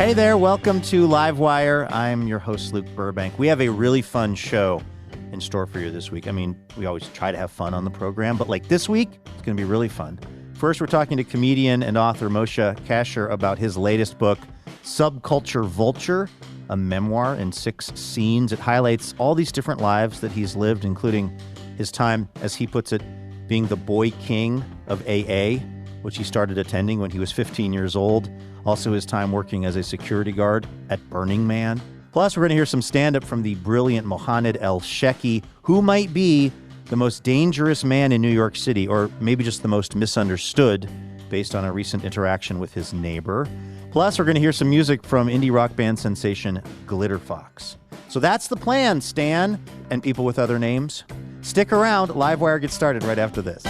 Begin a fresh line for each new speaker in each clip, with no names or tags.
Hey there, welcome to Livewire. I'm your host, Luke Burbank. We have a really fun show in store for you this week. I mean, we always try to have fun on the program, but like this week, it's going to be really fun. First, we're talking to comedian and author Moshe Kasher about his latest book, Subculture Vulture, a memoir in 6 scenes. It highlights all these different lives that he's lived, including his time, as he puts it, being the boy king of AA, which he started attending when he was 15 years old. Also his time working as a security guard at Burning Man. Plus, we're going to hear some stand-up from the brilliant Mohanad Elshieky, who might be the most dangerous man in New York City, or maybe just the most misunderstood, based on a recent interaction with his neighbor. Plus, we're going to hear some music from indie rock band sensation Glitterfox. So that's the plan, Stan, and people with other names. Stick around. Livewire gets started right after this.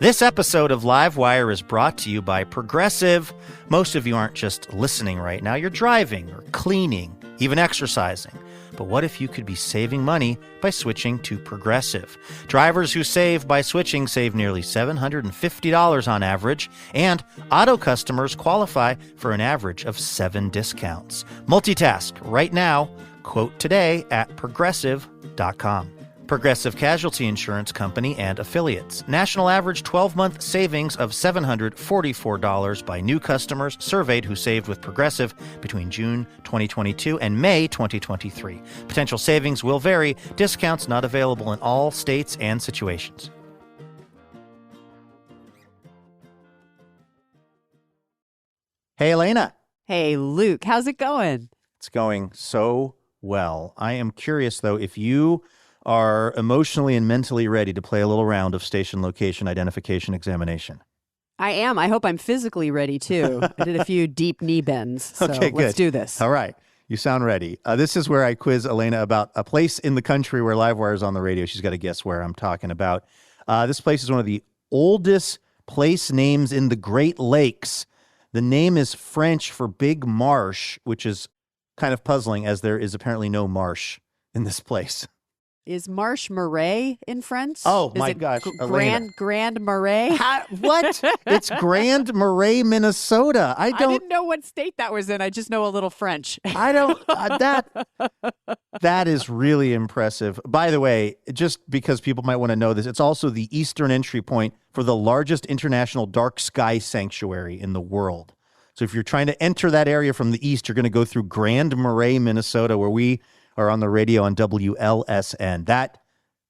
This episode of Livewire is brought to you by Progressive. Most of you aren't just listening right now. You're driving or cleaning, even exercising. But what if you could be saving money by switching to Progressive? Drivers who save by switching save nearly $750 on average, and auto customers qualify for an average of 7 discounts. Multitask right now. Quote today at progressive.com. Progressive Casualty Insurance Company and Affiliates. National average 12-month savings of $744 by new customers surveyed who saved with Progressive between June 2022 and May 2023. Potential savings will vary. Discounts not available in all states and situations. Hey, Elena.
Hey, Luke. How's it going?
It's going so well. I am curious, though, if you are emotionally and mentally ready to play a little round of station location identification examination.
I am. I hope I'm physically ready, too. I did a few deep knee bends, so
okay,
let's do this.
All right. You sound ready. This is where I quiz Elena about a place in the country where Livewire is on the radio. She's got to guess where I'm talking about. This place is one of the oldest place names in the Great Lakes. The name is French for big marsh, which is kind of puzzling as there is apparently no marsh in this place.
Is Marsh Marais in France?
Oh, my gosh.
Grand Marais?
What? It's Grand Marais, Minnesota. I
didn't know what state that was in. I just know a little French.
I don't. That is really impressive. By the way, just because people might want to know this, it's also the eastern entry point for the largest international dark sky sanctuary in the world. So if you're trying to enter that area from the east, you're going to go through Grand Marais, Minnesota, where we are on the radio on WLSN. That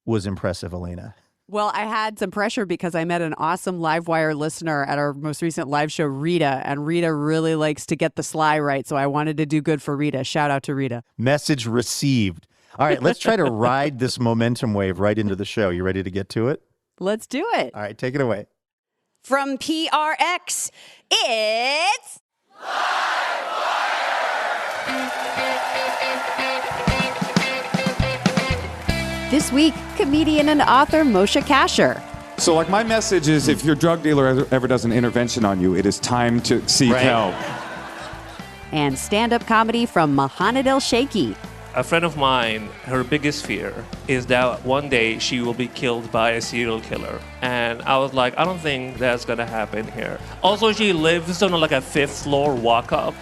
was impressive, Elena.
Well, I had some pressure because I met an awesome Livewire listener at our most recent live show, Rita, and Rita really likes to get the sly right, so I wanted to do good for Rita. Shout out to Rita.
Message received. All right, let's try to ride this momentum wave right into the show. You ready to get to it?
Let's do it.
All right, take it away.
From PRX, it's
This week, comedian and author Moshe Kasher.
So, like, my message is if your drug dealer ever does an intervention on you, it is time to seek help.
And stand-up comedy from Mohanad Elshieky.
A friend of mine, her biggest fear is that one day she will be killed by a serial killer. And I was like, I don't think that's going to happen here. Also, she lives on like a 5th floor walk-up.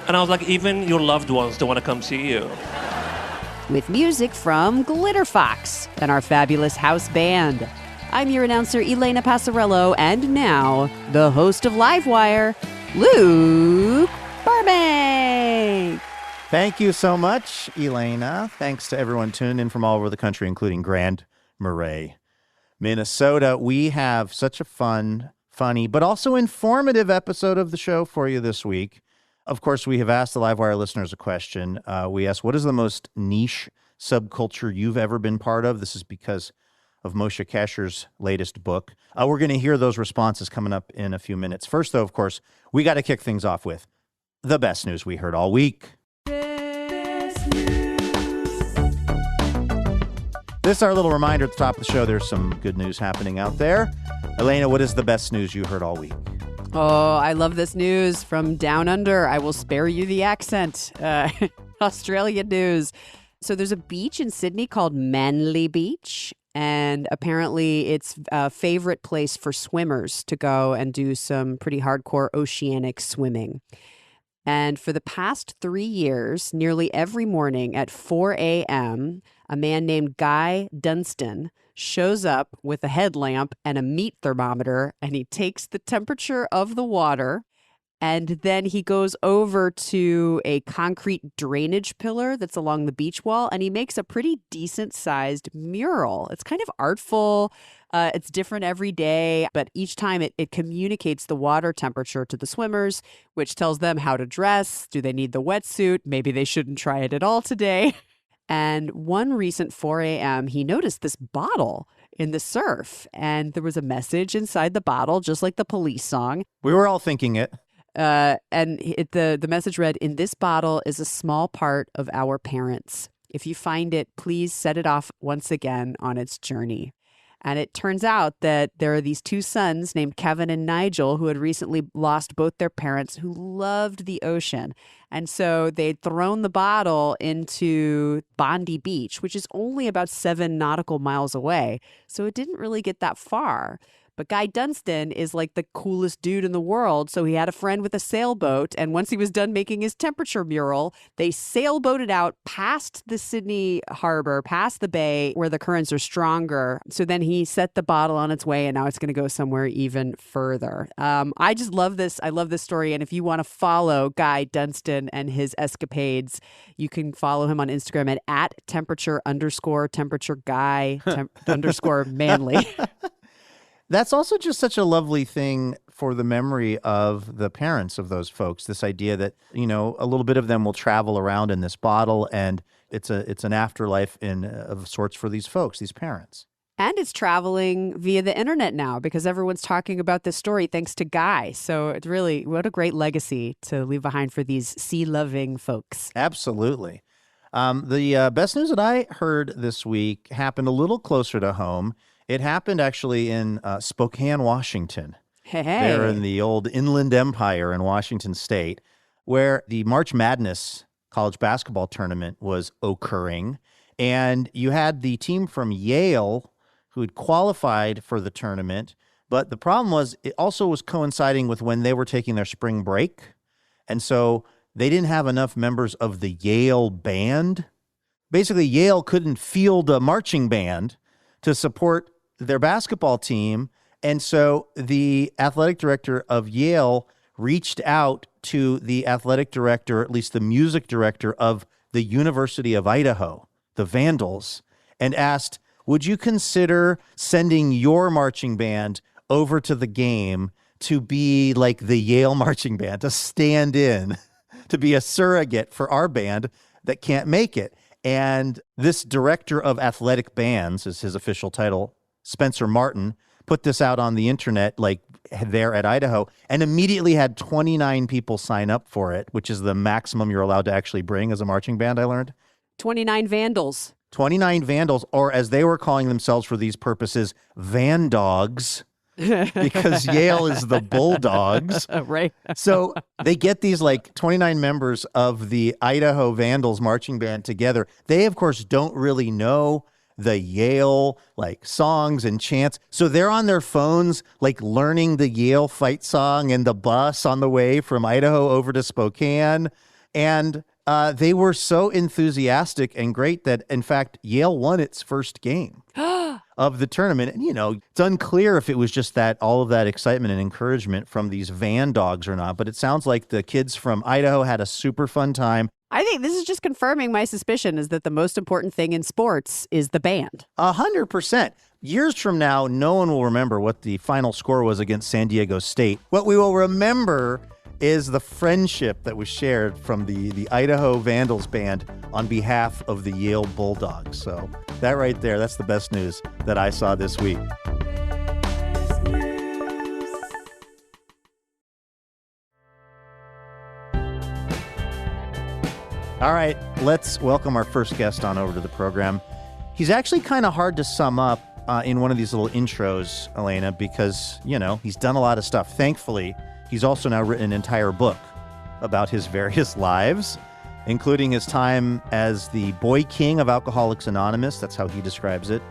And I was like, even your loved ones don't want to come see you.
With music from Glitterfox and our fabulous house band. I'm your announcer, Elena Passarello, and now, the host of Livewire, Luke Burbank.
Thank you so much, Elena. Thanks to everyone tuned in from all over the country, including Grand Marais, Minnesota. We have such a funny, but also informative episode of the show for you this week. Of course, we have asked the Livewire listeners a question. We asked, what is the most niche subculture you've ever been part of? This is because of Moshe Kasher's latest book. We're going to hear those responses coming up in a few minutes. First, though, of course, we got to kick things off with the best news we heard all week. This is our little reminder at the top of the show. There's some good news happening out there. Elena, what is the best news you heard all week?
Oh, I love this news from Down Under. I will spare you the accent. Australian news. So there's a beach in Sydney called Manly Beach, And apparently it's a favorite place for swimmers to go and do some pretty hardcore oceanic swimming. And for the past 3 years, nearly every morning at 4 a.m., a man named Guy Dunstan shows up with a headlamp and a meat thermometer, and he takes the temperature of the water. And then he goes over to a concrete drainage pillar that's along the beach wall, and he makes a pretty decent-sized mural. It's kind of artful. It's different every day, but each time it communicates the water temperature to the swimmers, which tells them how to dress. Do they need the wetsuit? Maybe they shouldn't try it at all today. And one recent 4 a.m., he noticed this bottle in the surf, and there was a message inside the bottle, just like the Police song.
We were all thinking it.
The message read, "In this bottle is a small part of our parents. If you find it, please set it off once again on its journey." And it turns out that there are these 2 sons named Kevin and Nigel who had recently lost both their parents, who loved the ocean. And so they'd thrown the bottle into Bondi Beach, which is only about 7 nautical miles away. So it didn't really get that far. But Guy Dunstan is like the coolest dude in the world. So he had a friend with a sailboat. And once he was done making his temperature mural, they sailboated out past the Sydney harbor, past the bay where the currents are stronger. So then he set the bottle on its way, and now it's going to go somewhere even further. I just love this. I love this story. And if you want to follow Guy Dunstan and his escapades, you can follow him on Instagram at temperature_guy_manly.
That's also just such a lovely thing for the memory of the parents of those folks. This idea that, a little bit of them will travel around in this bottle, and it's an afterlife of sorts for these folks, these parents.
And it's traveling via the internet now because everyone's talking about this story thanks to Guy. So it's really, what a great legacy to leave behind for these sea-loving folks.
Absolutely. The best news that I heard this week happened a little closer to home. It happened actually in Spokane, Washington.
Hey.
There in the old Inland Empire in Washington State, where the March Madness college basketball tournament was occurring. And you had the team from Yale who had qualified for the tournament. But the problem was it also was coinciding with when they were taking their spring break. And so they didn't have enough members of the Yale band. Basically, Yale couldn't field a marching band to support their basketball team. And so the athletic director of Yale reached out to the athletic director, at least the music director of the University of Idaho, the Vandals, and asked, would you consider sending your marching band over to the game to be like the Yale marching band, to stand in, to be a surrogate for our band that can't make it? And this director of athletic bands is his official title, Spencer Martin, put this out on the internet, like there at Idaho, and immediately had 29 people sign up for it, which is the maximum you're allowed to actually bring as a marching band, I learned.
29 Vandals.
29 Vandals, or as they were calling themselves for these purposes, Vandogs, because Yale is the Bulldogs.
Right.
So they get these like 29 members of the Idaho Vandals marching band together. They, of course, don't really know the Yale like songs and chants. So they're on their phones, like learning the Yale fight song in the bus on the way from Idaho over to Spokane. And they were so enthusiastic and great that, in fact, Yale won its first game of the tournament. And, it's unclear if it was just that all of that excitement and encouragement from these Van Dogs or not. But it sounds like the kids from Idaho had a super fun time.
I think this is just confirming my suspicion is that the most important thing in sports is the band.
100%. Years from now, no one will remember what the final score was against San Diego State. What we will remember is the friendship that was shared from the Idaho Vandals band on behalf of the Yale Bulldogs. So that right there, that's the best news that I saw this week. All right, let's welcome our first guest on over to the program. He's actually kind of hard to sum up in one of these little intros, Elena, because, he's done a lot of stuff. Thankfully, he's also now written an entire book about his various lives, including his time as the boy king of Alcoholics Anonymous. That's how he describes it.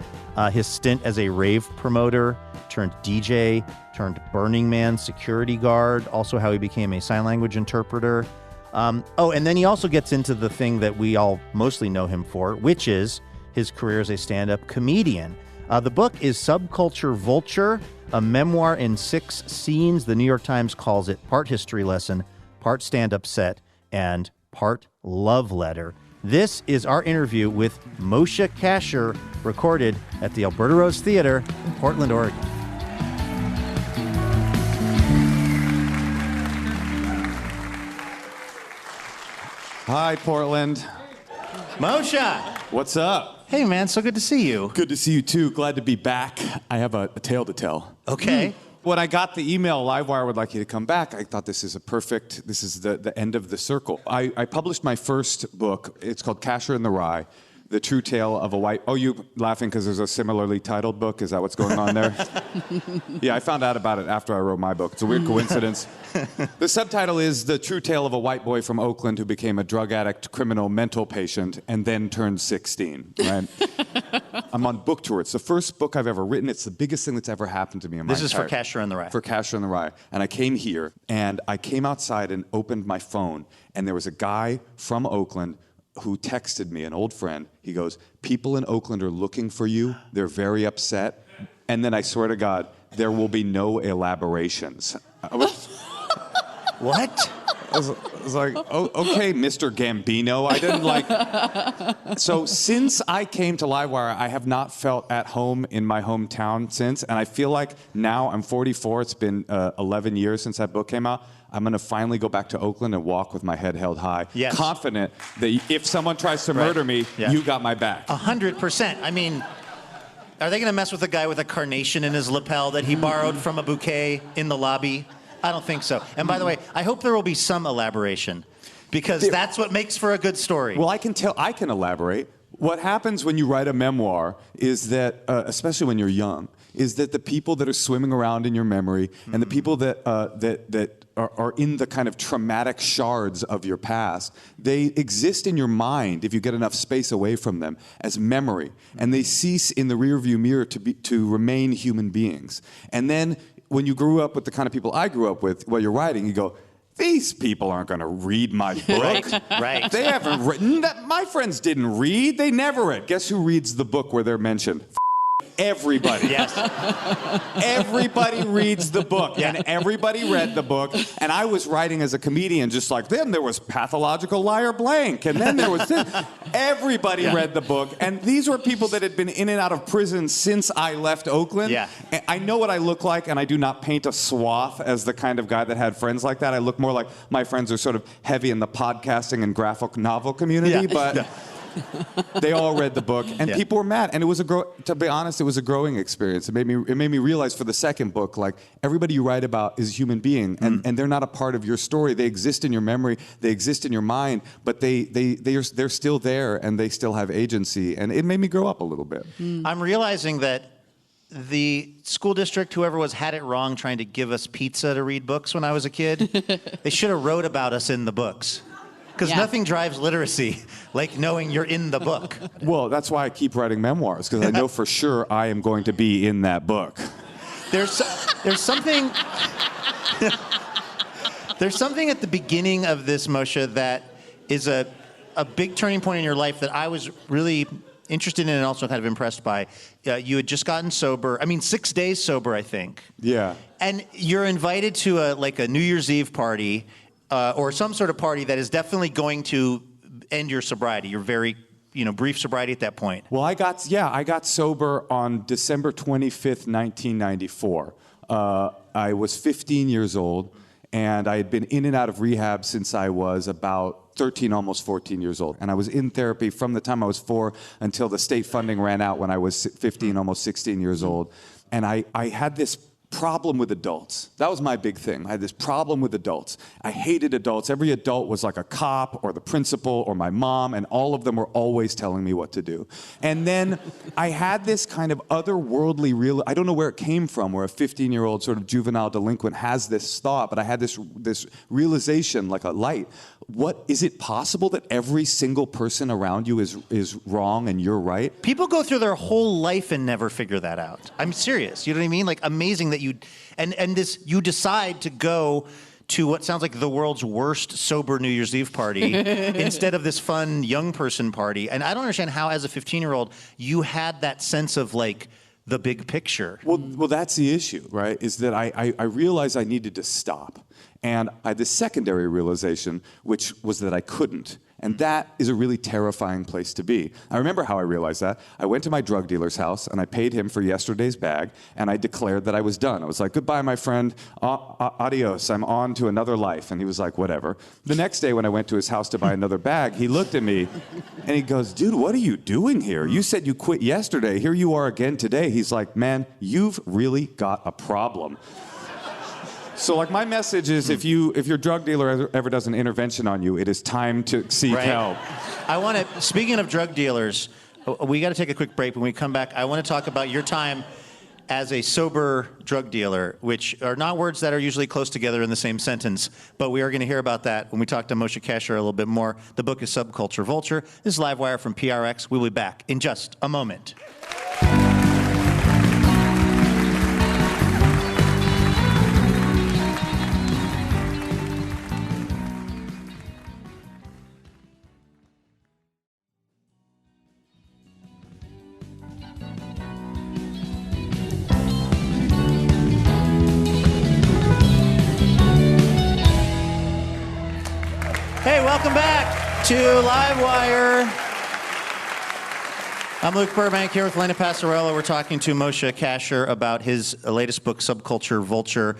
His stint as a rave promoter, turned DJ, turned Burning Man security guard, also how he became a sign language interpreter. And then he also gets into the thing that we all mostly know him for, which is his career as a stand-up comedian. The book is Subculture Vulture, a memoir in 6 scenes. The New York Times calls it part history lesson, part stand-up set, and part love letter. This is our interview with Moshe Kasher, recorded at the Alberta Rose Theater in Portland, Oregon.
Hi, Portland.
Moshe!
What's up?
Hey, man, so good to see you.
Good to see you, too. Glad to be back. I have a tale to tell.
Okay.
When I got the email, Livewire would like you to come back, I thought this is the end of the circle. I published my first book. It's called Kasher and the Rye, The True Tale of a White... Oh, you laughing because there's a similarly titled book? Is that what's going on there? Yeah, I found out about it after I wrote my book. It's a weird coincidence. The subtitle is The True Tale of a White Boy from Oakland who became a drug addict, criminal, mental patient, and then turned 16, right? I'm on book tour. It's the first book I've ever written. It's the biggest thing that's ever happened to me in my
This is for Kasher and the Rye.
For Kasher and the Rye. And I came here, and I came outside and opened my phone, and there was a guy from Oakland who texted me, an old friend. He goes, "People in Oakland are looking for you. They're very upset." And then I swear to God, there will be no elaborations.
What?
I was like, oh, okay, Mr. Gambino. I didn't like... So since I came to Livewire, I have not felt at home in my hometown since. And I feel like now I'm 44. It's been 11 years since that book came out. I'm going to finally go back to Oakland and walk with my head held high.
Yes.
Confident that if someone tries to murder me, you got my back.
100%. I mean, are they going to mess with a guy with a carnation in his lapel that he borrowed from a bouquet in the lobby? I don't think so. And by the way, I hope there will be some elaboration, because that's what makes for a good story.
Well, I can elaborate. What happens when you write a memoir is that, especially when you're young, is that the people that are swimming around in your memory and the people that are in the kind of traumatic shards of your past, they exist in your mind, if you get enough space away from them, as memory. And they cease in the rearview mirror to remain human beings. And then when you grew up with the kind of people I grew up with, while you're writing, you go, these people aren't going to read my book.
Right.
They haven't written that. My friends didn't read. They never read. Guess who reads the book where they're mentioned? Everybody.
Yes.
Everybody reads the book,
Yeah.
and everybody read the book. And I was writing as a comedian, just like, then there was Pathological Liar Blank, and then there was this. Everybody read the book, and these were people that had been in and out of prison since I left Oakland.
Yeah.
And I know what I look like, and I do not paint a swath as the kind of guy that had friends like that. I look more like my friends are sort of heavy in the podcasting and graphic novel community, but... They all read the book, and people were mad. And it was to be honest, it was a growing experience. It made me realize for the second book, like, everybody you write about is a human being, and they're not a part of your story. They exist in your memory, they exist in your mind, but they're still there, and they still have agency. And it made me grow up a little bit.
I'm realizing that the school district, whoever was, had it wrong trying to give us pizza to read books when I was a kid. They should have wrote about us in the books. Because nothing drives literacy like knowing you're in the book.
Well, that's why I keep writing memoirs, because I know for sure I am going to be in that book.
There's something... There's something at the beginning of this, Moshe, that is a big turning point in your life that I was really interested in and also kind of impressed by. You had just gotten sober. 6 days sober, I think.
Yeah.
And you're invited to a New Year's Eve party, or some sort of party that is definitely going to end your sobriety, your very, brief sobriety at that point.
Well, I got sober on December 25th, 1994. I was 15 years old, and I had been in and out of rehab since I was about 13, almost 14 years old. And I was in therapy from the time I was 4 until the state funding ran out when I was 15, almost 16 years old. And I had this problem with adults. That was my big thing. I had this problem with adults. I hated adults. Every adult was like a cop or the principal or my mom, and all of them were always telling me what to do. And then I had this kind of otherworldly I don't know where it came from, where a 15-year-old sort of juvenile delinquent has this thought, but I had this realization, like a light. what is it possible that every single person around you is wrong and you're right?
People go through their whole life and never figure that out. I'm serious. You know what I mean? Like, amazing that you decide to go to what sounds like the world's worst sober New Year's Eve party instead of this fun young person party. And I don't understand how, as a 15-year-old, you had that sense of like the big picture.
Well, that's the issue, right? Is that I realized I needed to stop. And I had this secondary realization, which was that I couldn't. And that is a really terrifying place to be. I remember how I realized that. I went to my drug dealer's house, and I paid him for yesterday's bag, and I declared that I was done. I was like, goodbye, my friend. Adios. I'm on to another life. And he was like, whatever. The next day when I went to his house to buy another bag, he looked at me, and he goes, dude, what are you doing here? You said you quit yesterday. Here you are again today. He's like, man, you've really got a problem. So, like, my message is, if your drug dealer ever does an intervention on you, it is time to seek help.
Speaking of drug dealers, we got to take a quick break. When we come back, I want to talk about your time as a sober drug dealer, which are not words that are usually close together in the same sentence, but we are going to hear about that when we talk to Moshe Kasher a little bit more. The book is Subculture Vulture. This is Livewire from PRX. We'll be back in just a moment. Hey, welcome back to Livewire. I'm Luke Burbank here with Elena Passarello. We're talking to Moshe Kasher about his latest book, Subculture Vulture.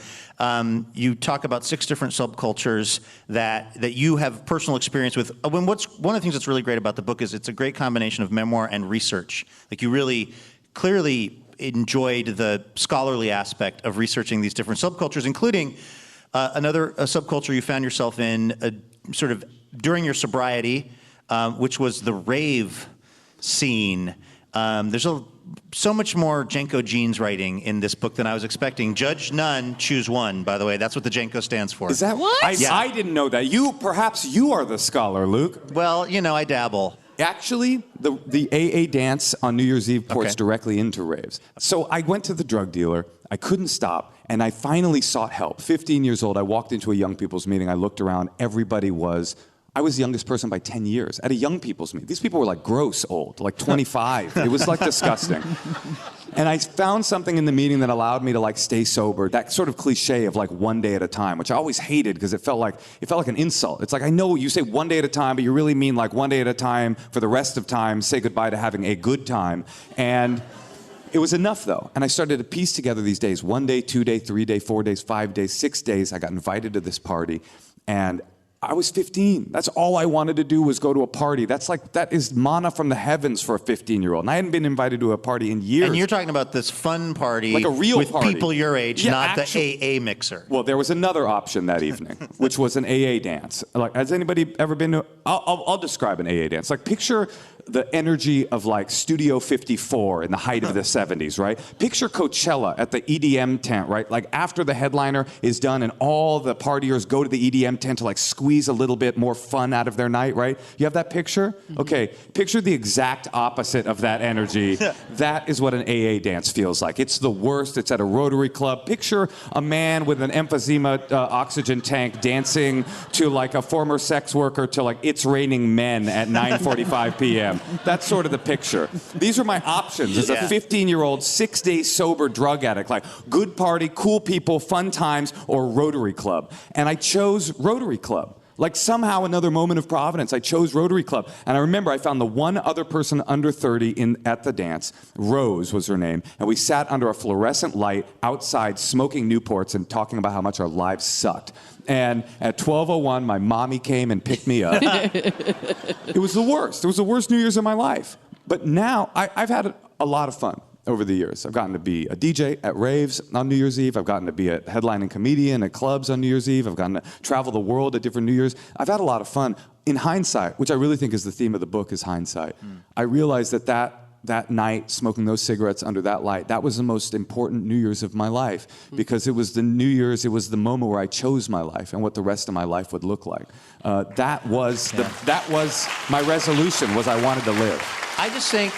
You talk about 6 different subcultures that you have personal experience with. One of the things that's really great about the book is it's a great combination of memoir and research. Like, you really clearly enjoyed the scholarly aspect of researching these different subcultures, including another subculture you found yourself in sort of during your sobriety, which was the rave scene. There's so much more Jenko Jeans writing in this book than I was expecting. Judge none, choose one, by the way. That's what the Jenko stands for.
Is that
what?
I didn't know that. Perhaps you are the scholar, Luke.
Well, I dabble.
Actually, the AA dance on New Year's Eve ports directly into raves. So I went to the drug dealer. I couldn't stop, and I finally sought help. 15 years old, I walked into a young people's meeting. I looked around. I was the youngest person by 10 years at a young people's meeting. These people were like gross old, like 25. It was like disgusting. And I found something in the meeting that allowed me to like stay sober. That sort of cliche of like one day at a time, which I always hated because it felt like an insult. It's like, I know you say one day at a time, but you really mean like one day at a time for the rest of time, say goodbye to having a good time. And it was enough, though. And I started to piece together these days. 1 day, 2 day, 3 day, 4 days, 5 days, 6 days. I got invited to this party. And I was 15. That's all I wanted to do was go to a party. That is manna from the heavens for a 15-year-old. And I hadn't been invited to a party in years.
And you're talking about this fun party,
like a real
with
party.
People your age, not the AA mixer.
Well, there was another option that evening, which was an AA dance. Like, has anybody ever been to? I'll describe an AA dance. Like, picture the energy of like Studio 54 in the height of the 70s, right? Picture Coachella at the EDM tent, right? Like, after the headliner is done and all the partiers go to the EDM tent to like squeeze a little bit more fun out of their night, right? You have that picture? Okay, picture the exact opposite of that energy. That is what an AA dance feels like. It's the worst. It's at a Rotary Club. Picture a man with an emphysema oxygen tank dancing to like a former sex worker to like It's Raining Men at 9:45 p.m. That's sort of the picture. These are my options as a 15-year-old, 6-day sober drug addict. Like, good party, cool people, fun times, or Rotary Club. And I chose Rotary Club. Like, somehow, another moment of providence, I chose Rotary Club. And I remember I found the one other person under 30 at the dance. Rose was her name. And we sat under a fluorescent light outside smoking Newports and talking about how much our lives sucked. And at 12:01, my mommy came and picked me up. It was the worst. It was the worst New Year's of my life. But now, I've had a lot of fun over the years. I've gotten to be a DJ at raves on New Year's Eve. I've gotten to be a headlining comedian at clubs on New Year's Eve. I've gotten to travel the world at different New Year's. I've had a lot of fun. In hindsight, which I really think is the theme of the book, is hindsight, I realized that that night, smoking those cigarettes under that light, that was the most important New Year's of my life, because it was the New Year's, it was the moment where I chose my life and what the rest of my life would look like. That was my resolution, was I wanted to live.
I just think,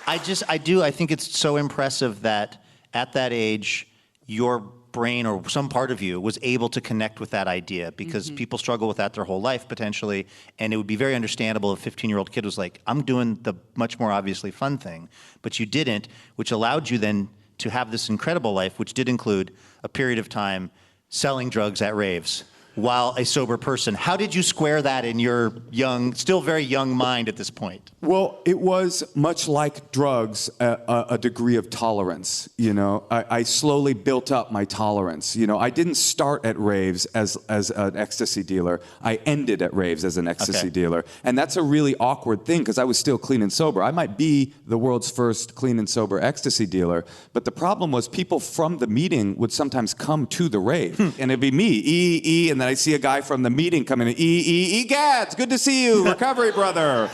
I think it's so impressive that at that age, your brain or some part of you was able to connect with that idea, because people struggle with that their whole life potentially, and it would be very understandable if a 15-year-old kid was like, I'm doing the much more obviously fun thing, but you didn't, which allowed you then to have this incredible life, which did include a period of time selling drugs at raves while a sober person. How did you square that in your young, still very young mind at this point?
Well, it was much like drugs, a degree of tolerance. You know, I slowly built up my tolerance. You know, I didn't start at raves as an ecstasy dealer. I ended at raves as an ecstasy dealer. And that's a really awkward thing, because I was still clean and sober. I might be the world's first clean and sober ecstasy dealer, but the problem was people from the meeting would sometimes come to the rave. And it'd be me, and then I see a guy from the meeting coming in, Gads, good to see you, recovery brother,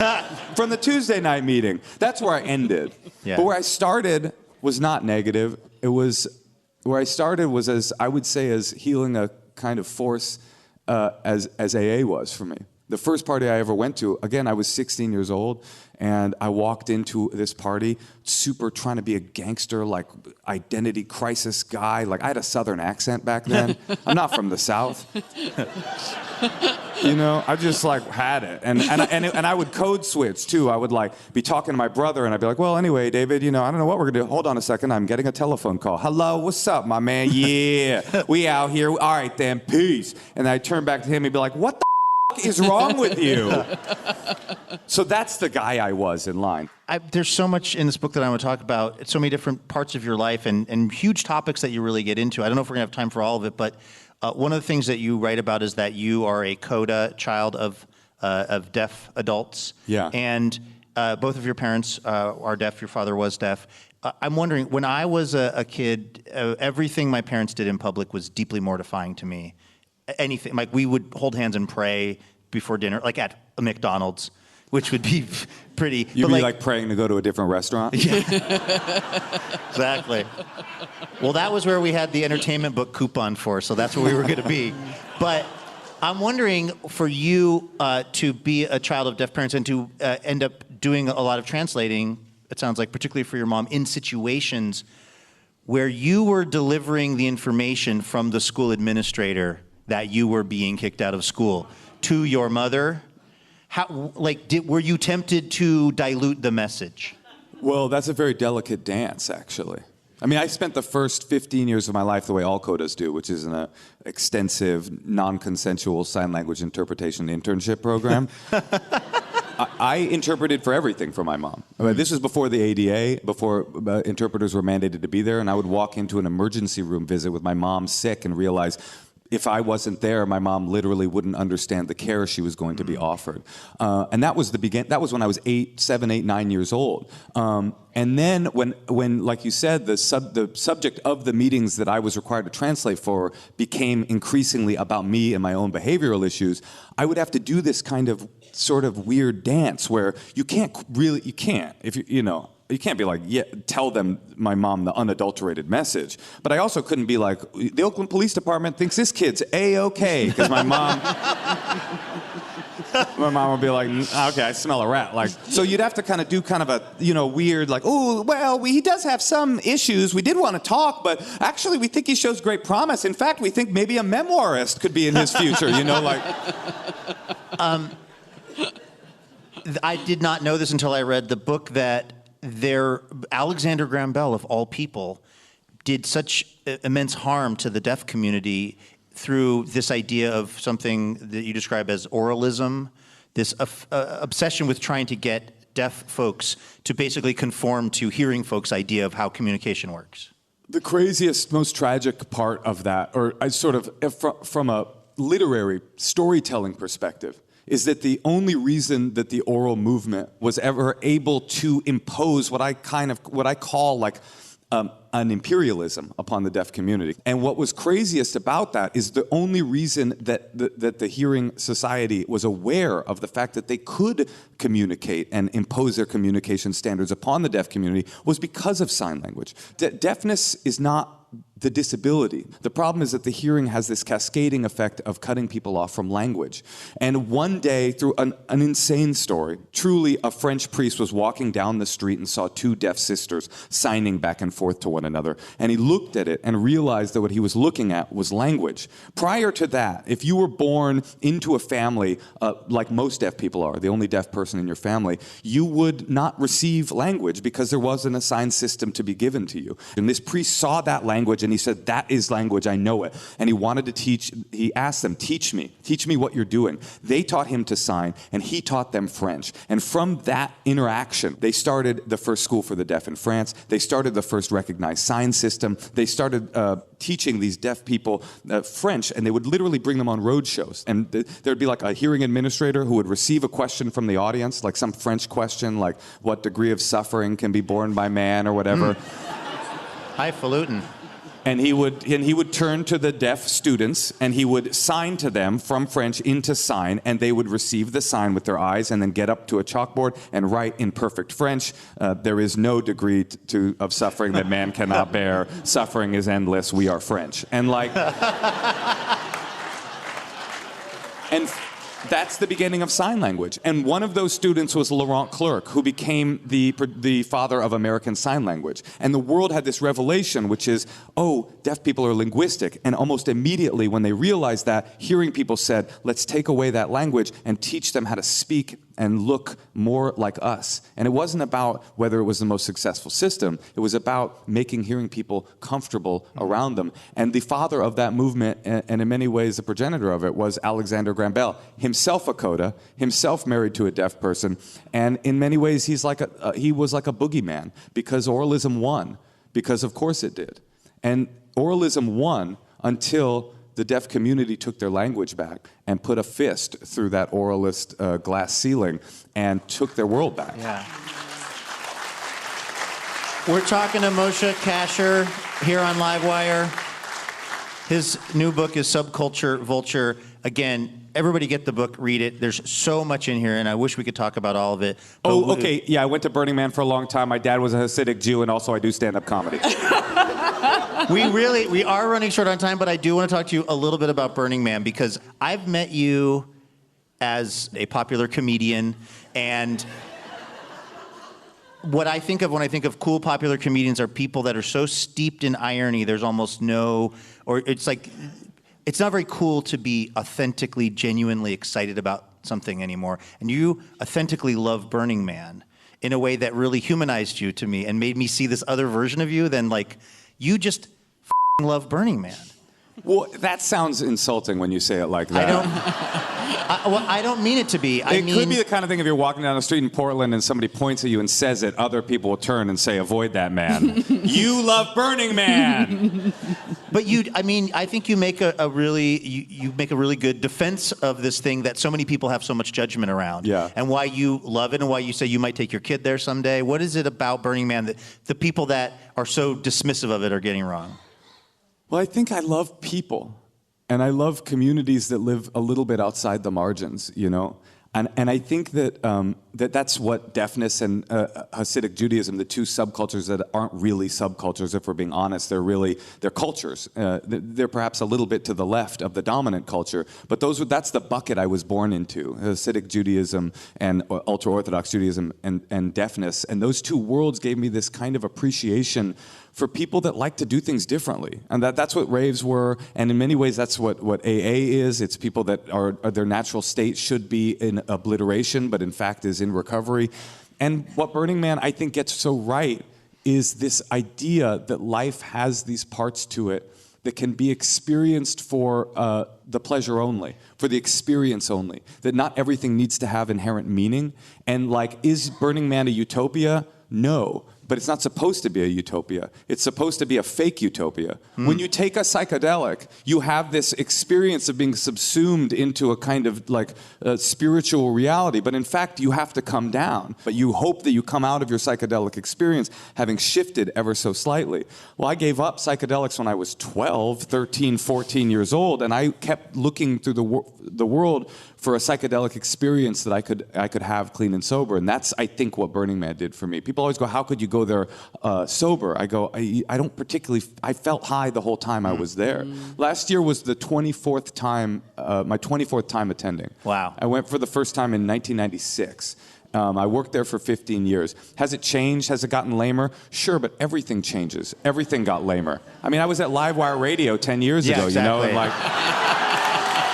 from the Tuesday night meeting. That's where I ended. Yeah. But where I started was not negative. It was, where I started was, as I would say, as healing a kind of force as AA was for me. The first party I ever went to, again, I was 16 years old, and I walked into this party super trying to be a gangster, like identity crisis guy. Like, I had a Southern accent back then. I'm not from the South. You know, I just like had it. And I would code switch too. I would like be talking to my brother, and I'd be like, well, anyway, David, you know, I don't know what we're gonna do. Hold on a second, I'm getting a telephone call. Hello, what's up, my man? Yeah, we out here. All right then, peace. And I'd turn back to him and be like, what the is wrong with you? So that's the guy I was in line.
There's so much in this book that I want to talk about. So many different parts of your life and huge topics that you really get into. I don't know if we're going to have time for all of it, but one of the things that you write about is that you are a coda child of deaf adults.
Yeah.
And both of your parents are deaf. Your father was deaf. I'm wondering, when I was a kid, everything my parents did in public was deeply mortifying to me. Anything, like we would hold hands and pray before dinner, like at a McDonald's, which would be pretty.
You'd be like praying to go to a different restaurant?
Yeah. Exactly. Well, that was where we had the entertainment book coupon for, so that's where we were going to be. But I'm wondering, for you to be a child of deaf parents and to end up doing a lot of translating, it sounds like, particularly for your mom, in situations where you were delivering the information from the school administrator that you were being kicked out of school to your mother, were you tempted to dilute the message?
Well, that's a very delicate dance, actually. I mean, I spent the first 15 years of my life the way all codas do, which is in an extensive, non-consensual sign language interpretation internship program. I interpreted for everything for my mom. I mean, this was before the ADA, before interpreters were mandated to be there, and I would walk into an emergency room visit with my mom sick and realize if I wasn't there, my mom literally wouldn't understand the care she was going to be offered. And that was that was when I was 7, 8, 9 years old. And then when, like you said, the subject of the meetings that I was required to translate for became increasingly about me and my own behavioral issues, I would have to do this kind of sort of weird dance where you can't, if you can't be like, yeah, tell them, my mom, the unadulterated message. But I also couldn't be like, the Oakland Police Department thinks this kid's A-okay, because my mom would be like, okay, I smell a rat. Like, so you'd have to kind of do kind of a, weird, like, oh, well, he does have some issues. We did want to talk, but actually we think he shows great promise. In fact, we think maybe a memoirist could be in his future, like.
I did not know this until I read the book that Alexander Graham Bell, of all people, did such immense harm to the deaf community through this idea of something that you describe as oralism, this obsession with trying to get deaf folks to basically conform to hearing folks' idea of how communication works.
The craziest, most tragic part of that, or sort of from a literary storytelling perspective, is that the only reason that the oral movement was ever able to impose what I call like an imperialism upon the deaf community. And what was craziest about that is the only reason that the Hearing Society was aware of the fact that they could communicate and impose their communication standards upon the deaf community was because of sign language. Deafness is not the disability. The problem is that the hearing has this cascading effect of cutting people off from language. And one day, through an insane story, truly a French priest was walking down the street and saw two deaf sisters signing back and forth to one another. And he looked at it and realized that what he was looking at was language. Prior to that, if you were born into a family like most deaf people are, the only deaf person in your family, you would not receive language because there wasn't a sign system to be given to you. And this priest saw that language and he said, that is language, I know it. And he wanted to teach, he asked them, teach me what you're doing. They taught him to sign and he taught them French. And from that interaction, they started the first school for the deaf in France. They started the first recognized sign system. They started teaching these deaf people French, and they would literally bring them on road shows. And there'd be like a hearing administrator who would receive a question from the audience, like some French question, like what degree of suffering can be borne by man or whatever.
Highfalutin.
And he would turn to the deaf students and he would sign to them from French into sign, and they would receive the sign with their eyes and then get up to a chalkboard and write in perfect French, there is no degree of suffering that man cannot bear. Suffering is endless. We are French. And and that's the beginning of sign language. And one of those students was Laurent Clerc, who became the father of American Sign Language. And the world had this revelation, which is, oh, deaf people are linguistic. And almost immediately when they realized that, hearing people said, let's take away that language and teach them how to speak and look more like us. And it wasn't about whether it was the most successful system. It was about making hearing people comfortable around them. And the father of that movement, and in many ways the progenitor of it, was Alexander Graham Bell, himself a coda, himself married to a deaf person. And in many ways he was like a boogeyman, because oralism won, because of course it did. And oralism won until the deaf community took their language back and put a fist through that oralist glass ceiling and took their world back.
Yeah. We're talking to Moshe Kasher here on Livewire. His new book is Subculture Vulture. Again, everybody get the book, read it. There's so much in here, and I wish we could talk about all of it.
Oh, okay. Yeah, I went to Burning Man for a long time. My dad was a Hasidic Jew, and also I do stand-up comedy.
We are running short on time, but I do want to talk to you a little bit about Burning Man, because I've met you as a popular comedian, and what I think of when I think of cool popular comedians are people that are so steeped in irony, there's almost no, or it's like, it's not very cool to be authentically, genuinely excited about something anymore. And you authentically love Burning Man in a way that really humanized you to me and made me see this other version of you than like, you just love Burning Man.
Well, that sounds insulting when you say it like that.
I don't mean it to be.
It could be the kind of thing if you're walking down the street in Portland and somebody points at you and says it, other people will turn and say, avoid that man. You love Burning Man!
But I think you make a really good defense of this thing that so many people have so much judgment around.
Yeah.
And why you love it and why you say you might take your kid there someday. What is it about Burning Man that the people that are so dismissive of it are getting wrong?
Well, I think I love people. And I love communities that live a little bit outside the margins, you know? And I think that that's what deafness and Hasidic Judaism, the two subcultures that aren't really subcultures, if we're being honest, they're cultures. They're perhaps a little bit to the left of the dominant culture, but that's the bucket I was born into, Hasidic Judaism and ultra-Orthodox Judaism and deafness. And those two worlds gave me this kind of appreciation for people that like to do things differently. And that's what raves were, and in many ways that's what AA is. It's people that are their natural state should be in obliteration, but in fact is in recovery. And what Burning Man, I think, gets so right is this idea that life has these parts to it that can be experienced for the pleasure only, for the experience only, that not everything needs to have inherent meaning. And like, is Burning Man a utopia? No, but it's not supposed to be a utopia. It's supposed to be a fake utopia. When you take a psychedelic, you have this experience of being subsumed into a kind of like spiritual reality, but in fact, you have to come down. But you hope that you come out of your psychedelic experience having shifted ever so slightly. Well, I gave up psychedelics when I was 12, 13, 14 years old, and I kept looking through the world for a psychedelic experience that I could have clean and sober. And that's, I think, what Burning Man did for me. People always go, how could you go there sober? I go, I don't particularly, I felt high the whole time I was there. Last year was the 24th time, my 24th time attending.
Wow.
I went for the first time in 1996. I worked there for 15 years. Has it changed? Has it gotten lamer? Sure, but everything changes. Everything got lamer. I mean, I was at Livewire Radio 10 years ago,
exactly.
you know, and like...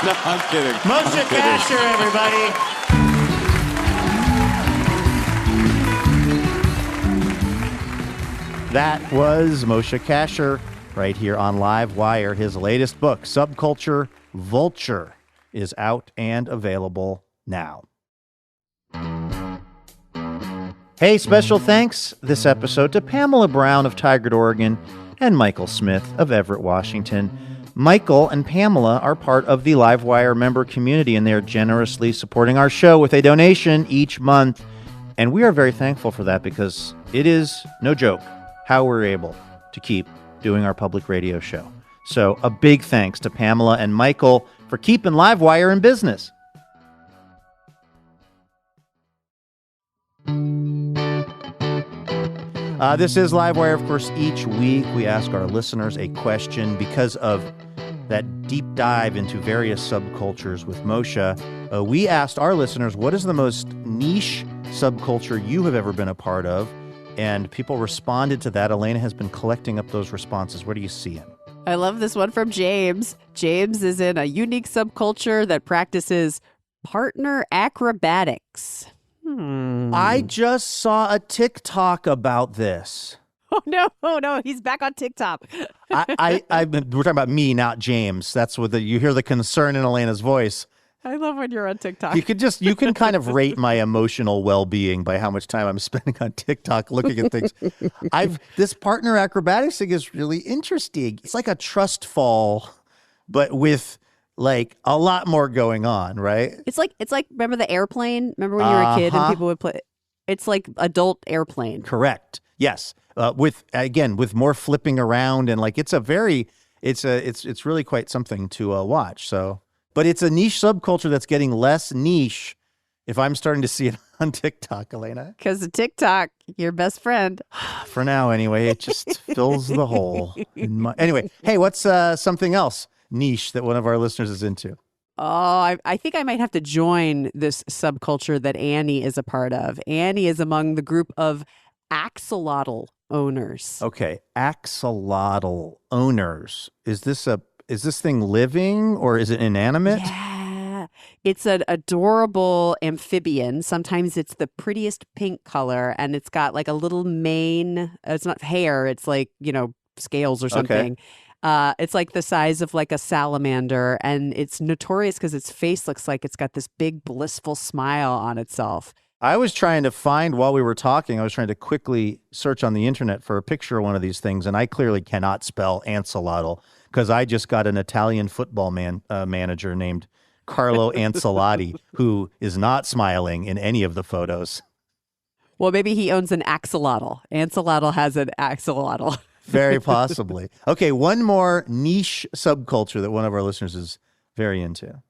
No, I'm kidding.
Moshe Kasher, everybody. That was Moshe Kasher right here on Livewire. His latest book, Subculture Vulture, is out and available now. Hey, special thanks this episode to Pamela Brown of Tigard, Oregon, and Michael Smith of Everett, Washington. Michael and Pamela are part of the Livewire member community, and they're generously supporting our show with a donation each month. And we are very thankful for that because it is, no joke, how we're able to keep doing our public radio show. So a big thanks to Pamela and Michael for keeping Livewire in business. This is Livewire. Of course, each week we ask our listeners a question because of that deep dive into various subcultures with Moshe. We asked our listeners, what is the most niche subculture you have ever been a part of? And people responded to that. Elena has been collecting up those responses. What are you seeing?
I love this one from James. James is in a unique subculture that practices partner acrobatics.
I just saw a TikTok about this.
Oh, no, he's back on TikTok.
we're talking about me, not James. That's what you hear the concern in Elena's voice.
I love when you're on TikTok.
You can kind of rate my emotional well-being by how much time I'm spending on TikTok looking at things. This partner acrobatics thing is really interesting. It's like a trust fall, but with like a lot more going on, right?
It's like remember the airplane? Remember when you were a kid and people would play? It's like adult airplane.
Correct. Yes. With more flipping around and like it's really quite something to watch. So, but it's a niche subculture that's getting less niche if I'm starting to see it on TikTok, Elena.
Because the TikTok, your best friend.
For now, anyway, it just fills the hole. Anyway, hey, what's something else niche that one of our listeners is into?
Oh, I think I might have to join this subculture that Annie is a part of. Annie is among the group of axolotl owners.
Okay, axolotl owners. Is this thing living or is it inanimate?
Yeah. It's an adorable amphibian. Sometimes it's the prettiest pink color and it's got like a little mane. It's not hair. It's like, scales or something. Okay. It's like the size of like a salamander, and it's notorious because its face looks like it's got this big blissful smile on itself.
I was trying to find, while we were talking, I was trying to quickly search on the internet for a picture of one of these things, and I clearly cannot spell Ancelotl because I just got an Italian football manager named Carlo Ancelotti who is not smiling in any of the photos.
Well, maybe he owns an axolotl. Ancelotl has an axolotl.
Very possibly. Okay, one more niche subculture that one of our listeners is very into.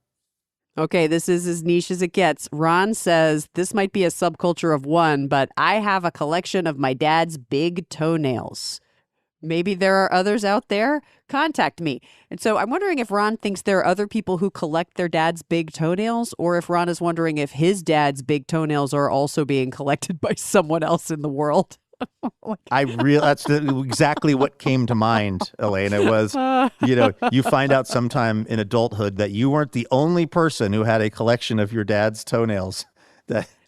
Okay, this is as niche as it gets. Ron says, this might be a subculture of one, but I have a collection of my dad's big toenails. Maybe there are others out there? Contact me. And so I'm wondering if Ron thinks there are other people who collect their dad's big toenails, or if Ron is wondering if his dad's big toenails are also being collected by someone else in the world.
That's exactly what came to mind, Elena, was, you find out sometime in adulthood that you weren't the only person who had a collection of your dad's toenails.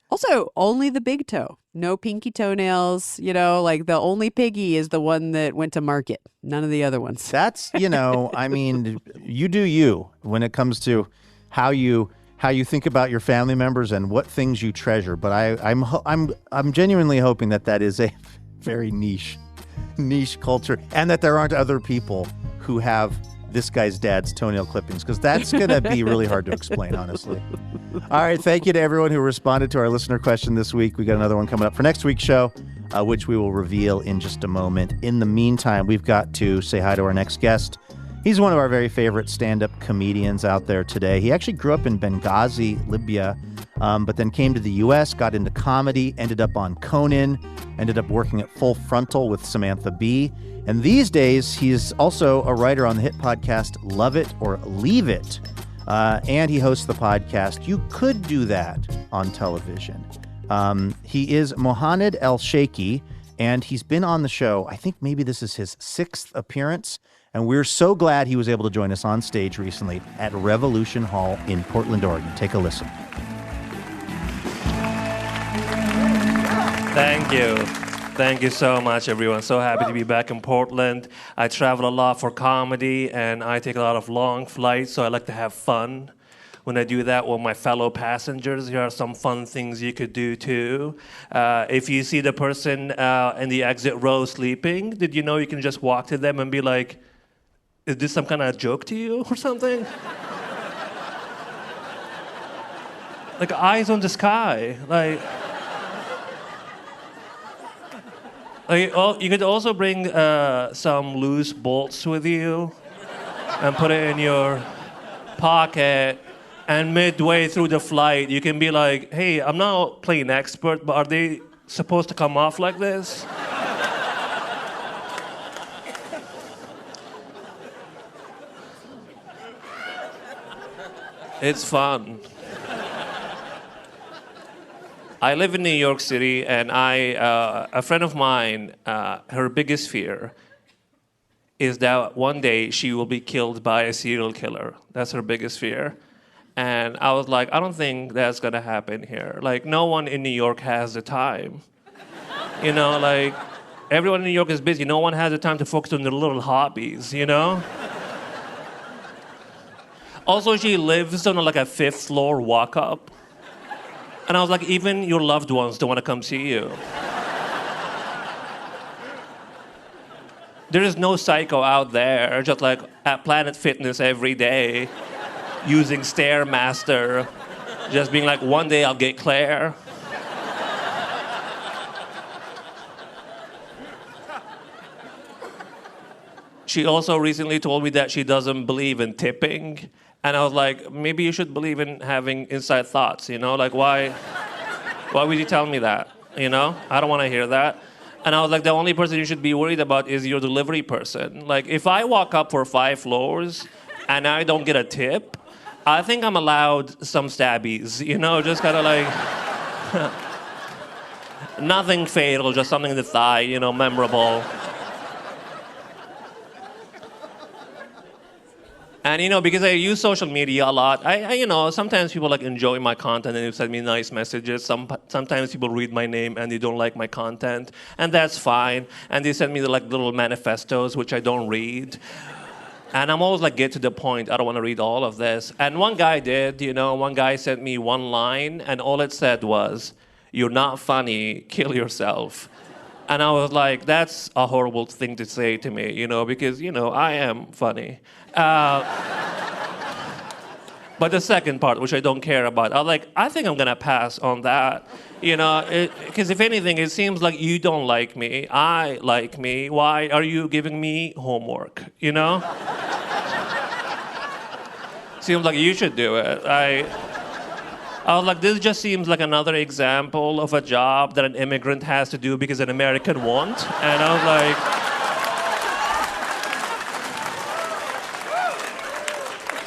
Also, only the big toe. No pinky toenails. Like the only piggy is the one that went to market. None of the other ones. That's,
I mean, you do you when it comes to how you think about your family members and what things you treasure. But I'm genuinely hoping that is a very niche culture, and that there aren't other people who have this guy's dad's toenail clippings, because that's going to be really hard to explain, honestly. All right, thank you to everyone who responded to our listener question this week. We got another one coming up for next week's show, which we will reveal in just a moment. In the meantime, we've got to say hi to our next guest. He's one of our very favorite stand-up comedians out there today. He actually grew up in Benghazi, Libya, but then came to the U.S., got into comedy, ended up on Conan, ended up working at Full Frontal with Samantha Bee. And these days, he's also a writer on the hit podcast Love It or Leave It. And he hosts the podcast You Could Do That on television. He is Mohanad Elshieky, and he's been on the show. I think maybe this is his 6th appearance. And we're so glad he was able to join us on stage recently at Revolution Hall in Portland, Oregon. Take a listen.
Thank you. Thank you so much, everyone. So happy to be back in Portland. I travel a lot for comedy, and I take a lot of long flights, so I like to have fun. When I do that with my fellow passengers, here are some fun things you could do, too. If you see the person in the exit row sleeping, did you know you can just walk to them and be like, is this some kind of joke to you or something? Like eyes on the sky. You could also bring some loose bolts with you and put it in your pocket. And midway through the flight, you can be like, hey, I'm not playing expert, but are they supposed to come off like this? It's fun. I live in New York City, and a friend of mine, her biggest fear is that one day she will be killed by a serial killer. That's her biggest fear. And I was like, I don't think that's going to happen here. Like, no one in New York has the time. You know, like, everyone in New York is busy. No one has the time to focus on their little hobbies, you know? Also, she lives on like a 5th floor walk-up. And I was like, even your loved ones don't want to come see you. There is no psycho out there, just like at Planet Fitness every day, using Stairmaster, just being like, one day I'll get Claire. She also recently told me that she doesn't believe in tipping. And I was like, maybe you should believe in having inside thoughts, you know? Like, why would you tell me that, you know? I don't want to hear that. And I was like, the only person you should be worried about is your delivery person. Like, if I walk up for 5 floors and I don't get a tip, I think I'm allowed some stabbies, you know? Just kind of like, nothing fatal, just something in the thigh, you know, memorable. And, you know, because I use social media a lot, I you know, sometimes people, like, enjoy my content and they send me nice messages. Sometimes people read my name and they don't like my content, and that's fine. And they send me, like, little manifestos, which I don't read. And I'm always like, get to the point. I don't want to read all of this. And one guy did, you know, one guy sent me one line, and all it said was, "You're not funny, kill yourself." And I was like, that's a horrible thing to say to me, you know, because, you know, I am funny. But the second part, which I don't care about, I was like, I think I'm going to pass on that. You know, because if anything, it seems like you don't like me. I like me. Why are you giving me homework, you know? Seems like you should do it. I was like, this just seems like another example of a job that an immigrant has to do because an American won't. And I was like,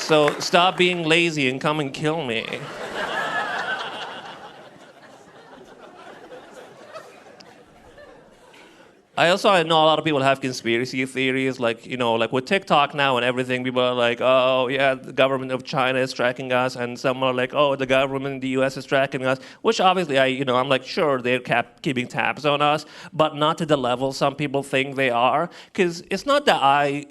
so stop being lazy and come and kill me. I know a lot of people have conspiracy theories, like, you know, like with TikTok now and everything, people are like, oh, yeah, the government of China is tracking us, and some are like, oh, the government in the US is tracking us, which obviously, I'm like, sure, they're keeping tabs on us, but not to the level some people think they are, because it's not that I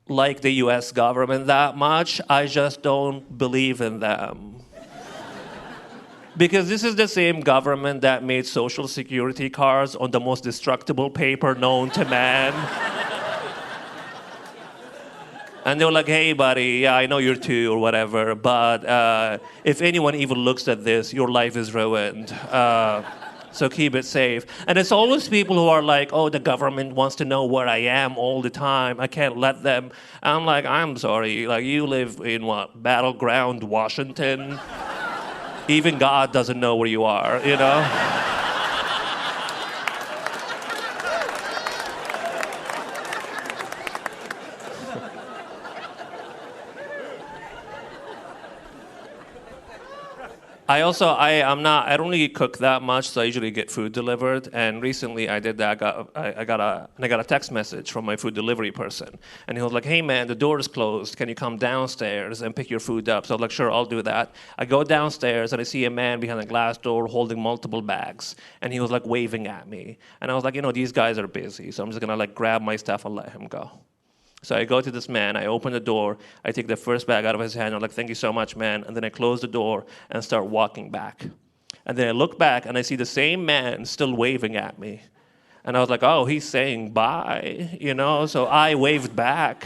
like the US government that much, I just don't believe in them. Because this is the same government that made Social Security cards on the most destructible paper known to man. And they were like, hey, buddy, yeah, I know you're 2 or whatever, but if anyone even looks at this, your life is ruined. So keep it safe. And it's always people who are like, oh, the government wants to know where I am all the time. I can't let them. I'm like, I'm sorry. Like, you live in what? Battleground, Washington? Even God doesn't know where you are, you know? I don't really cook that much, so I usually get food delivered. And recently I did that. I got a text message from my food delivery person. And he was like, hey man, the door is closed. Can you come downstairs and pick your food up? So I was like, sure, I'll do that. I go downstairs and I see a man behind a glass door holding multiple bags. And he was like waving at me. And I was like, these guys are busy. So I'm just gonna like grab my stuff and let him go. So I go to this man, I open the door, I take the first bag out of his hand, I'm like, thank you so much, man. And then I close the door and start walking back. And then I look back and I see the same man still waving at me. And I was like, oh, he's saying bye, So I waved back.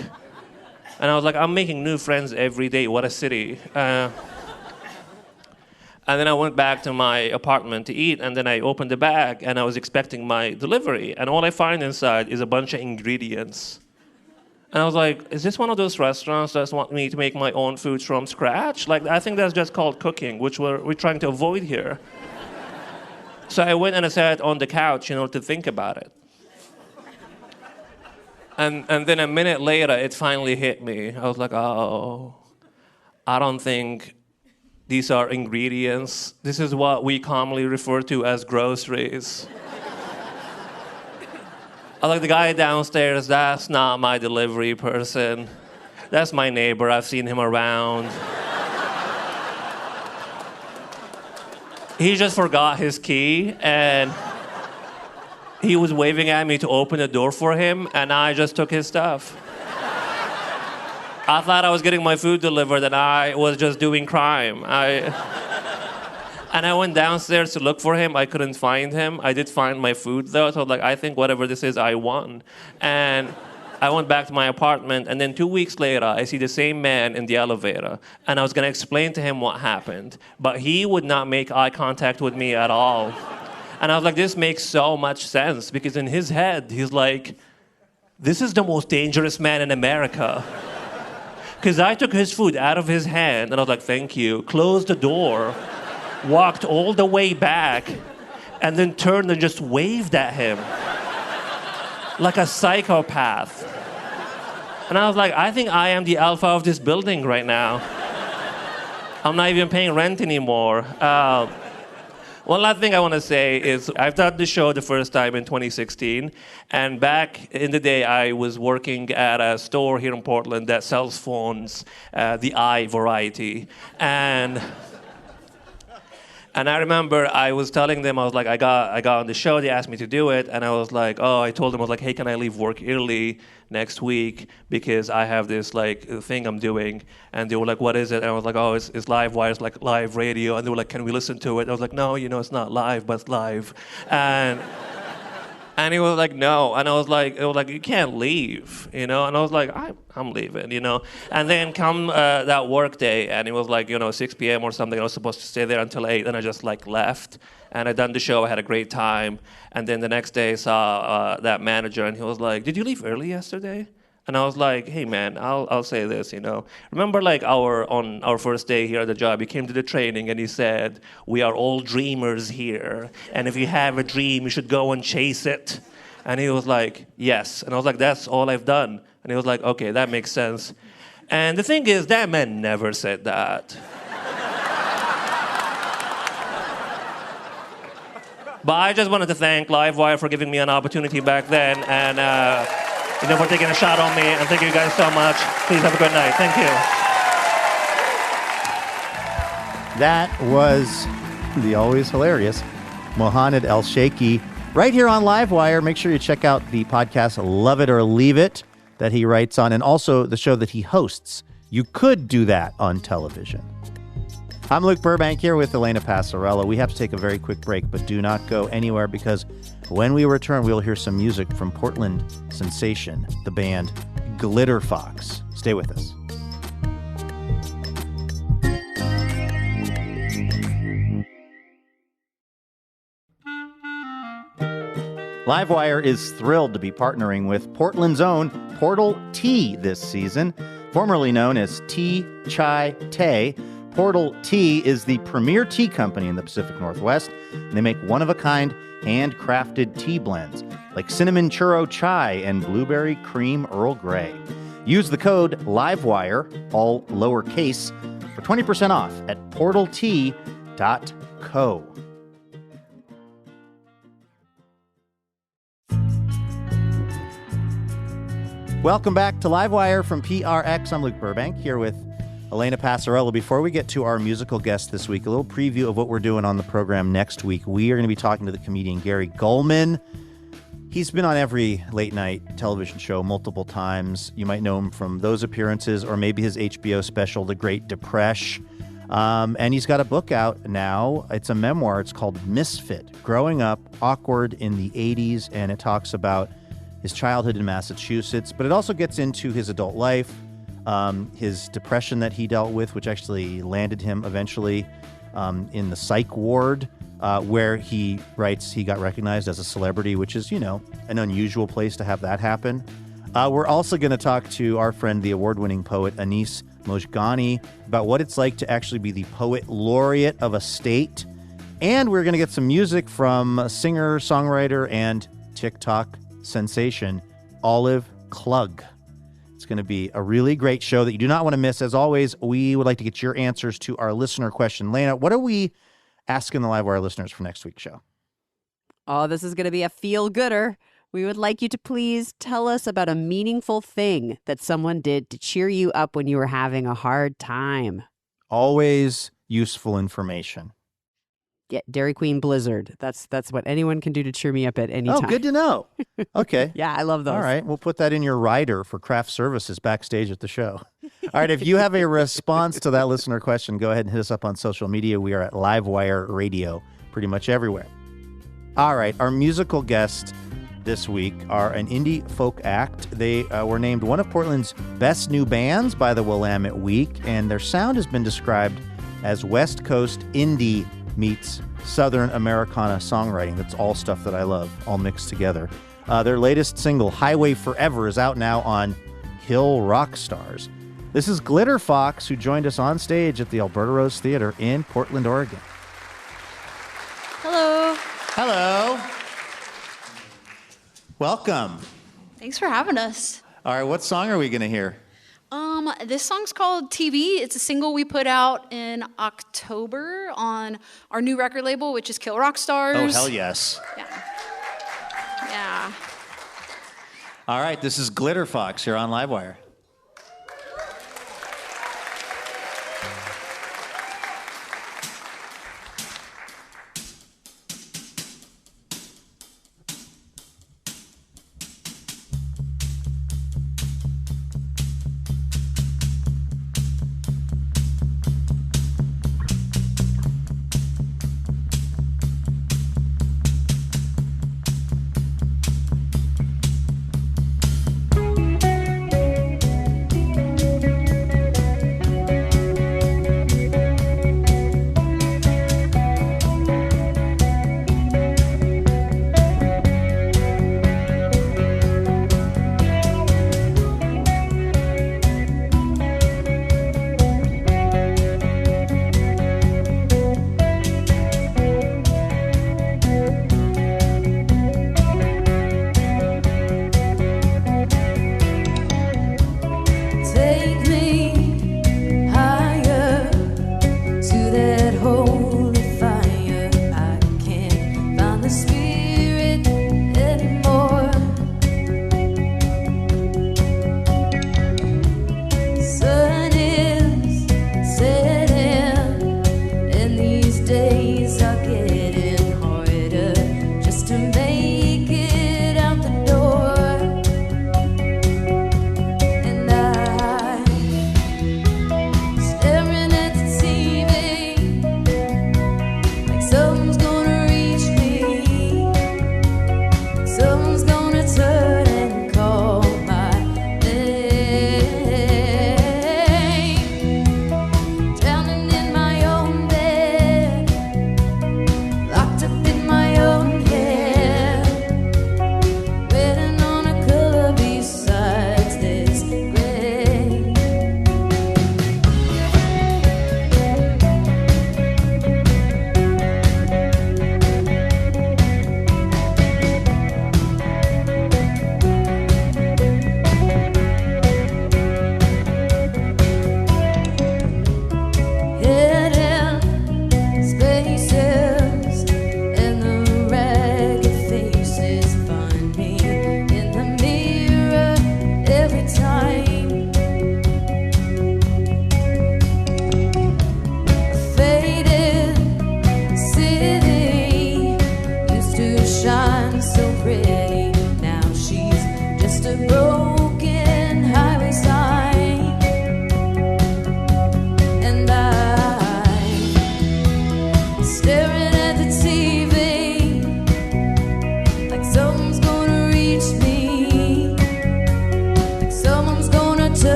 And I was like, I'm making new friends every day, what a city. And then I went back to my apartment to eat, and then I opened the bag, and I was expecting my delivery. And all I find inside is a bunch of ingredients. And I was like, is this one of those restaurants that want me to make my own foods from scratch? Like, I think that's just called cooking, which we're trying to avoid here. So I went and I sat on the couch, to think about it. And then a minute later, it finally hit me. I was like, oh, I don't think these are ingredients. This is what we commonly refer to as groceries. I was like, the guy downstairs, that's not my delivery person. That's my neighbor. I've seen him around. He just forgot his key, and he was waving at me to open the door for him, and I just took his stuff. I thought I was getting my food delivered, and I was just doing crime. And I went downstairs to look for him. I couldn't find him. I did find my food, though. So I was like, I think whatever this is, I won. And I went back to my apartment. And then 2 weeks later, I see the same man in the elevator. And I was going to explain to him what happened. But he would not make eye contact with me at all. And I was like, this makes so much sense. Because in his head, he's like, this is the most dangerous man in America. Because I took his food out of his hand. And I was like, thank you. Closed the door. Walked all the way back, and then turned and just waved at him like a psychopath. And I was like, I think I am the alpha of this building right now. I'm not even paying rent anymore. One last thing I want to say is I've done the show the first time in 2016, and back in the day I was working at a store here in Portland that sells phones, the i variety, and I remember I was telling them, I was like, I got on the show, they asked me to do it, and I was like, I told them, I was like, hey, can I leave work early next week because I have this thing I'm doing? And they were like, what is it? And I was like, it's Livewire, it's like live radio. And they were like, can we listen to it? I was like, no, it's not live, but it's live. And he was like, no. And I was like, you can't leave, And I was like, I'm leaving, And then come that work day, and it was 6 p.m. or something. I was supposed to stay there until 8, and I just left. And I done the show. I had a great time. And then the next day I saw that manager, and he was like, did you leave early yesterday? And I was like, hey man, I'll say this, Remember on our first day here at the job, he came to the training and he said, we are all dreamers here. And if you have a dream, you should go and chase it. And he was like, yes. And I was like, that's all I've done. And he was like, okay, that makes sense. And the thing is, that man never said that. But I just wanted to thank Livewire for giving me an opportunity back then, and for taking a shot on me, and thank you guys so much. Please have a good night. Thank you.
That was the always hilarious Mohanad Elshieky right here on Livewire. Make sure you check out the podcast Love It or Leave It that he writes on, and also the show that he hosts. You could do that on television. I'm Luke Burbank here with Elena Passarello. We have to take a very quick break, but do not go anywhere because when we return, we'll hear some music from Portland sensation, the band Glitterfox. Stay with us. Livewire is thrilled to be partnering with Portland's own Portal Tea this season. Formerly known as Tea Chai Tay, Portal Tea is the premier tea company in the Pacific Northwest. And they make one-of-a-kind, handcrafted tea blends like cinnamon churro chai and blueberry cream Earl Grey. Use the code LIVEWIRE, all lowercase, for 20% off at portaltea.co. Welcome back to Livewire from PRX. I'm Luke Burbank here with Elena Passarello. Before we get to our musical guest this week, a little preview of what we're doing on the program next week. We are going to be talking to the comedian Gary Gulman. He's been on every late-night television show multiple times. You might know him from those appearances or maybe his HBO special, The Great Depression. And he's got a book out now. It's a memoir. It's called Misfit, Growing Up Awkward in the 80s, and it talks about his childhood in Massachusetts, but it also gets into his adult life, his depression that he dealt with, which actually landed him eventually in the psych ward, where he writes he got recognized as a celebrity, which is, you know, an unusual place to have that happen. We're also going to talk to our friend, the award-winning poet Anis Mojgani, about what it's like to actually be the poet laureate of a state. And we're going to get some music from singer, songwriter, and TikTok sensation, Olive Klug. It's going to be a really great show that you do not want to miss. As always, we would like to get your answers to our listener question. Lena, what are we asking the Livewire listeners for next week's show?
Oh, this is going to be a feel-gooder. We would like you to please tell us about a meaningful thing that someone did to cheer you up when you were having a hard time.
Always useful information.
Yeah, Dairy Queen Blizzard. That's what anyone can do to cheer me up at any time.
Oh, good to know. Okay.
Yeah, I love those.
All right. We'll put that in your rider for craft services backstage at the show. All right. If you have a response to that listener question, go ahead and hit us up on social media. We are at Livewire Radio pretty much everywhere. All right. Our musical guests this week are an indie folk act. They were named one of Portland's best new bands by the Willamette Week, and their sound has been described as West Coast indie meets Southern Americana songwriting. That's all stuff that I love, all mixed together. Their latest single, Highway Forever, is out now on Hill Rock Stars. This is Glitterfox, who joined us on stage at the Alberta Rose Theater in Portland, Oregon.
Hello.
Hello. Welcome.
Thanks for having us.
All right, what song are we going to hear?
This song's called TV. It's a single we put out in October on our new record label, which is Kill Rock Stars.
Oh, hell yes.
Yeah.
All right, this is Glitterfox here on Livewire.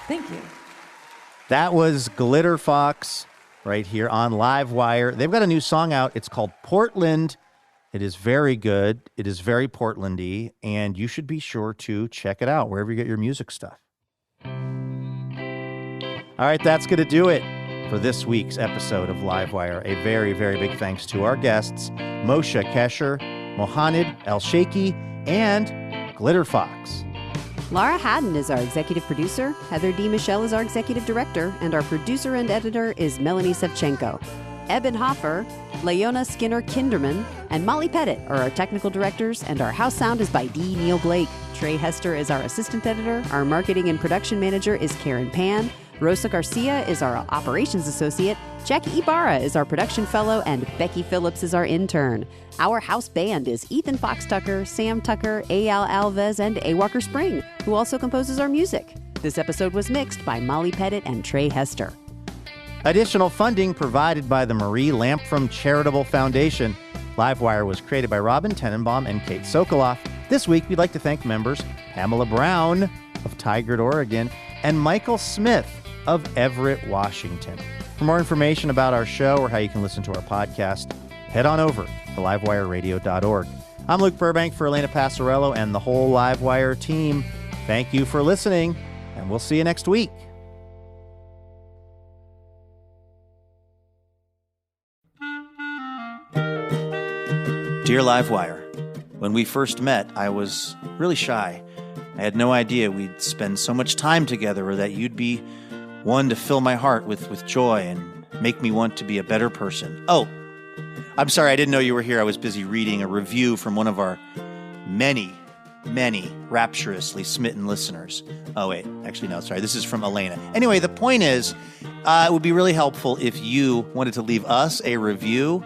Thank you.
That was Glitterfox right here on Livewire. They've got a new song out. It's called Portland. It is very good. It is very Portlandy, and you should be sure to check it out wherever you get your music stuff. All right, that's going to do it for this week's episode of Livewire. A very, very big thanks to our guests, Moshe Kasher, Mohanad Elshieky, and Glitterfox.
Laura Haddon is our executive producer, Heather D. Michelle is our executive director, and our producer and editor is Melanie Sevchenko. Eben Hoffer, Leona Skinner-Kinderman, and Molly Pettit are our technical directors, and our house sound is by D. Neil Blake. Trey Hester is our assistant editor. Our marketing and production manager is Karen Pan. Rosa Garcia is our operations associate. Jackie Ibarra is our production fellow, and Becky Phillips is our intern. Our house band is Ethan Fox Tucker, Sam Tucker, Eyal Alves, and A. Walker Spring, who also composes our music. This episode was mixed by Molly Pettit and Trey Hester.
Additional funding provided by the Marie Lampfrom Charitable Foundation. Livewire was created by Robin Tenenbaum and Kate Sokoloff. This week, we'd like to thank members Pamela Brown of Tigard, Oregon, and Michael Smith of Everett, Washington. For more information about our show or how you can listen to our podcast, head on over to livewireradio.org. I'm Luke Burbank for Elena Passarello and the whole Livewire team. Thank you for listening, and we'll see you next week. Dear Livewire, when we first met, I was really shy. I had no idea we'd spend so much time together or that you'd be one to fill my heart with joy and make me want to be a better person. Oh, I'm sorry, I didn't know you were here. I was busy reading a review from one of our many rapturously smitten listeners. Oh, wait, actually, no, sorry. This is from Elena. Anyway, the point is, it would be really helpful if you wanted to leave us a review.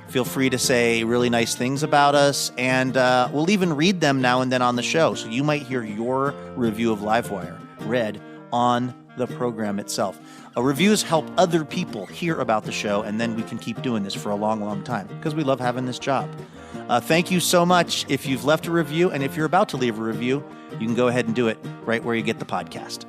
Feel free to say really nice things about us, and we'll even read them now and then on the show. So you might hear your review of Livewire read on the program itself. Reviews help other people hear about the show, and then we can keep doing this for a long, long time because we love having this job. Thank you so much if you've left a review, and if you're about to leave a review, you can go ahead and do it right where you get the podcast.